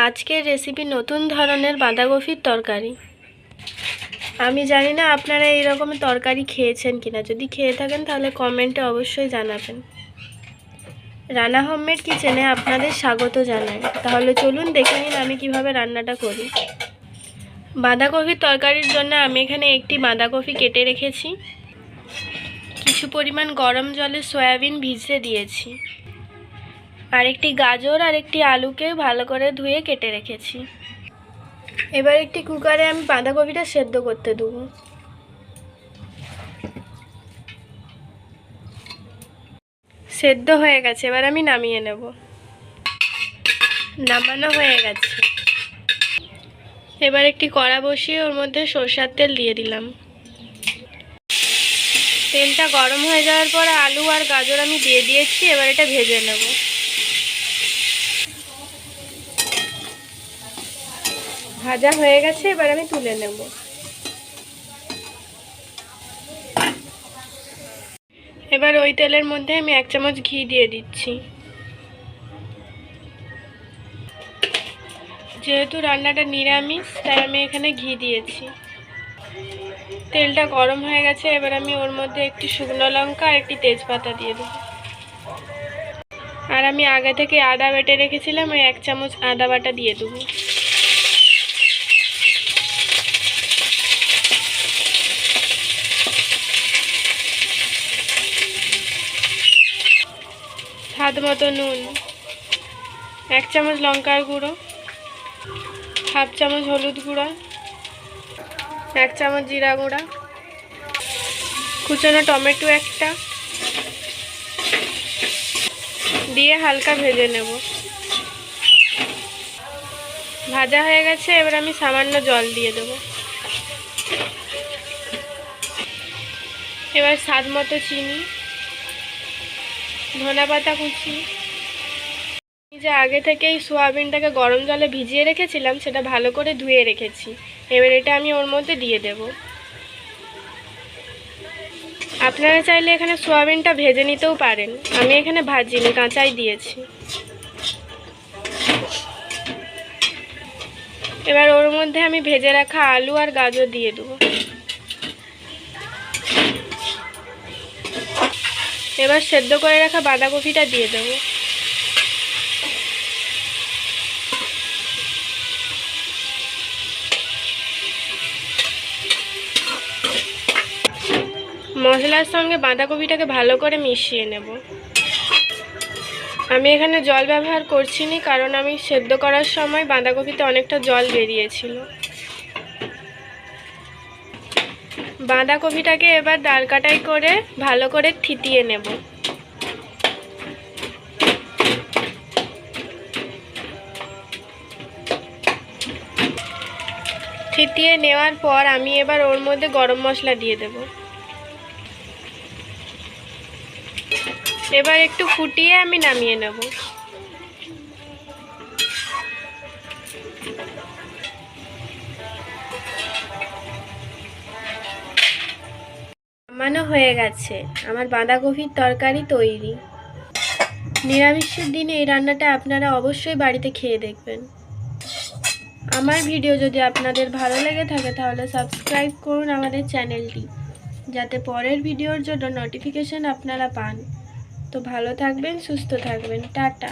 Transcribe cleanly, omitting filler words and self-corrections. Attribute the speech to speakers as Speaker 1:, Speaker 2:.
Speaker 1: আজকের রেসিপি নতুন ধরনের বাঁধাকপির তরকারি। আমি জানি না আপনারা এই রকমের তরকারি খেয়েছেন কিনা। যদি খেয়ে থাকেন তাহলে কমেন্টে অবশ্যই জানাবেন। রানা হোমমেড কিচেনে আপনাদের স্বাগত জানাই। তাহলে চলুন দেখে নিন আমি কিভাবে রান্নাটা করি। বাঁধাকপির তরকারির জন্য আমি এখানে একটি বাঁধাকপি কেটে রেখেছি। কিছু পরিমাণ গরম জলে সয়াবিন ভিজতে দিয়েছি। আর একটি গাজর আর একটি আলুকে ভালো করে ধুয়ে কেটে রেখেছি। এবার একটি কুকারে আমি বাঁধাকপিটা সেদ্ধ করতে দেবো। সেদ্ধ হয়ে গেছে, এবার আমি নামিয়ে নেব। নামানো হয়ে গেছে। এবার একটি কড়া বসিয়ে ওর মধ্যে সরষের তেল দিয়ে দিলাম। তেলটা গরম হয়ে যাওয়ার পর আলু আর গাজর আমি দিয়ে দিয়েছি। এবার এটা ভেজে নেব। ভাজা হয়ে গেছে, এবার আমি তুলে নেব। এবার ওই তেলের মধ্যে আমি 1 চামচ ঘি দিয়ে দিচ্ছি। যেহেতু রান্নাটা নিরামিষ তাই আমি এখানে ঘি দিয়েছি। তেলটা গরম হয়ে গেছে, এবার আমি ওর মধ্যে একটি শুকনো লঙ্কা আর একটি তেজপাতা দিয়ে দেব। আর আমি আগে থেকে আদা বেটে রেখেছিলাম, ওই 1 চামচ আদা বাটা দিয়ে দেবো। স্বাদ মতো নুন, 1 চামচ লঙ্কার গুঁড়ো, 1/2 চামচ হলুদ গুঁড়া, 1 চামচ জিরা গুঁড়া, কুচানো টমেটো একটা দিয়ে হালকা ভেজে নেব। ভাজা হয়ে গেছে, এবার আমি সামান্য জল দিয়ে দেব। এবার স্বাদ মতো চিনি, ধনেপাতা কুচি, যে আগে থেকেই সোয়াবিনটাকে গরম জলে ভিজিয়ে রেখেছিলাম সেটা ভালো করে ধুয়ে রেখেছি। এবার এটা আমি ওর মধ্যে দিয়ে দেব। আপনারা চাইলে এখানে সোয়াবিনটা ভেজে নিতেও পারেন, আমি এখানে ভাজিনি, কাঁচাই দিয়েছি। এবার ওর মধ্যে আমি ভেজে রাখা আলু আর গাজর দিয়ে দেবো। এবার সেদ্ধ করে রাখা বাঁধাকপিটা দিয়ে দেবো। মশলার সঙ্গে বাঁধাকপিটাকে ভালো করে মিশিয়ে নেব। আমি এখানে জল ব্যবহার করছি না, কারণ আমি সেদ্ধ করার সময় বাঁধাকপিতে অনেকটা জল বেরিয়েছিল। বাঁধাকপিটাকে এবার ডাল কাটাই করে ভালো করে থিতিয়ে নেব। থিতিয়ে নেওয়ার পর আমি এবার ওর মধ্যে গরম মশলা দিয়ে দেব। এবার একটু ফুটিয়ে আমি নামিয়ে নেব। নামানো হয়ে গেছে, আমার বাঁধাকপির তরকারি তৈরি। নিরামিষের দিনে এই রান্নাটা আপনারা অবশ্যই বাড়িতে খেয়ে দেখবেন। আমার ভিডিও যদি আপনাদের ভালো লেগে থাকে তাহলে সাবস্ক্রাইব করুন আমাদের চ্যানেলটি, যাতে পরের ভিডিওর জন্য নোটিফিকেশন আপনারা পান। তো ভালো থাকবেন, সুস্থ থাকবেন, টাটা।